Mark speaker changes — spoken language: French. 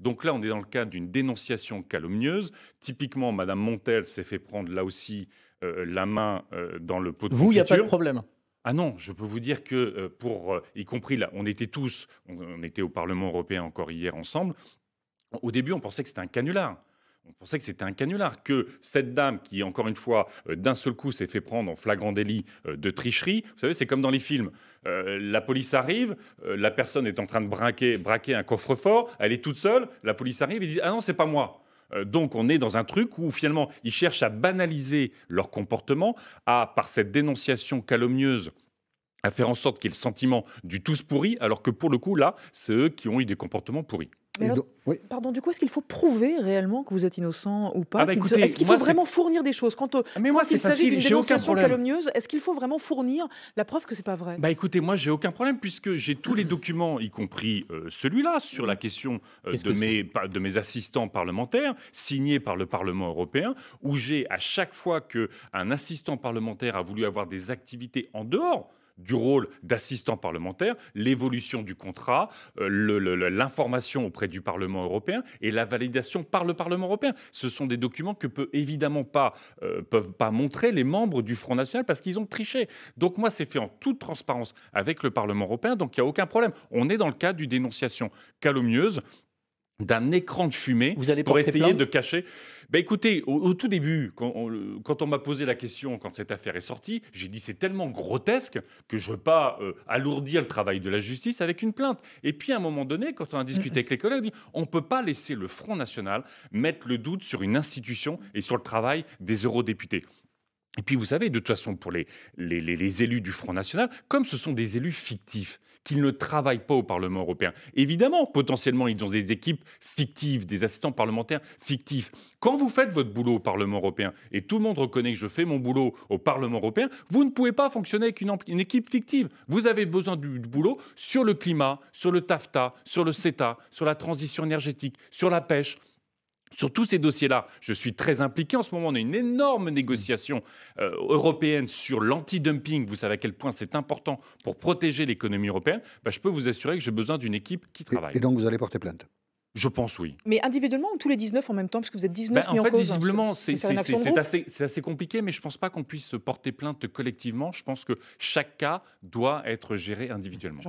Speaker 1: Donc là, on est dans le cadre d'une dénonciation calomnieuse. Typiquement, Madame Montel s'est fait prendre là aussi la main dans le pot de
Speaker 2: Vous, il y a pas de
Speaker 1: confiture.
Speaker 2: problème?
Speaker 1: Ah non, je peux vous dire que y compris là, on était tous, on était au Parlement européen encore hier ensemble. Au début, on pensait que c'était un canular. On pensait que c'était un canular, que cette dame qui, encore une fois, d'un seul coup s'est fait prendre en flagrant délit de tricherie. Vous savez, c'est comme dans les films. La police arrive, la personne est en train de braquer un coffre-fort, elle est toute seule, la police arrive et dit ah non, c'est pas moi. Donc on est dans un truc où finalement ils cherchent à banaliser leur comportement, par cette dénonciation calomnieuse à faire en sorte qu'il y ait le sentiment du tous pourri, alors que pour le coup là, c'est eux qui ont eu des comportements pourris.
Speaker 3: Mais alors, pardon, du coup, est-ce qu'il faut prouver réellement que vous êtes innocent ou pas?
Speaker 1: Ah bah écoutez,
Speaker 3: Est-ce qu'il faut vraiment fournir des choses? Quand,
Speaker 1: mais moi
Speaker 3: quand
Speaker 1: c'est
Speaker 3: il s'agit
Speaker 1: facile,
Speaker 3: d'une
Speaker 1: j'ai aucun
Speaker 3: dénonciation
Speaker 1: problème.
Speaker 3: calomnieuse, est-ce qu'il faut vraiment fournir la preuve que c'est pas vrai?
Speaker 1: Bah écoutez, moi j'ai aucun problème puisque j'ai tous les documents, y compris celui-là, sur la question de mes assistants parlementaires, signés par le Parlement européen, où j'ai à chaque fois qu'un assistant parlementaire a voulu avoir des activités en dehors du rôle d'assistant parlementaire, l'évolution du contrat, l'information auprès du Parlement européen et la validation par le Parlement européen. Ce sont des documents que peuvent pas montrer les membres du Front National parce qu'ils ont triché. Donc moi, c'est fait en toute transparence avec le Parlement européen, donc il n'y a aucun problème. On est dans le cadre d'une dénonciation calomnieuse, d'un écran de fumée
Speaker 2: Vous allez
Speaker 1: pour
Speaker 2: porter
Speaker 1: essayer
Speaker 2: plainte?
Speaker 1: de cacher. Écoutez, au tout début, quand on m'a posé la question, quand cette affaire est sortie, j'ai dit c'est tellement grotesque que je ne veux pas alourdir le travail de la justice avec une plainte. Et puis à un moment donné, quand on a discuté avec les collègues, on dit on ne peut pas laisser le Front National mettre le doute sur une institution et sur le travail des eurodéputés. Et puis, vous savez, de toute façon, pour les élus du Front National, comme ce sont des élus fictifs, qu'ils ne travaillent pas au Parlement européen, évidemment, potentiellement, ils ont des équipes fictives, des assistants parlementaires fictifs. Quand vous faites votre boulot au Parlement européen, et tout le monde reconnaît que je fais mon boulot au Parlement européen, vous ne pouvez pas fonctionner avec une équipe fictive. Vous avez besoin du boulot sur le climat, sur le TAFTA, sur le CETA, sur la transition énergétique, sur la pêche. Sur tous ces dossiers-là, je suis très impliqué. En ce moment, on a une énorme négociation européenne sur l'anti-dumping. Vous savez à quel point c'est important pour protéger l'économie européenne. Je peux vous assurer que j'ai besoin d'une équipe qui travaille.
Speaker 4: Et donc, vous allez porter plainte?
Speaker 1: Je pense oui.
Speaker 3: Mais individuellement ou tous les 19 en même temps, parce que vous êtes 19 mis
Speaker 1: En
Speaker 3: en
Speaker 1: fait,
Speaker 3: cause?
Speaker 1: visiblement, c'est
Speaker 3: assez...
Speaker 1: assez compliqué, mais je ne pense pas qu'on puisse porter plainte collectivement. Je pense que chaque cas doit être géré individuellement.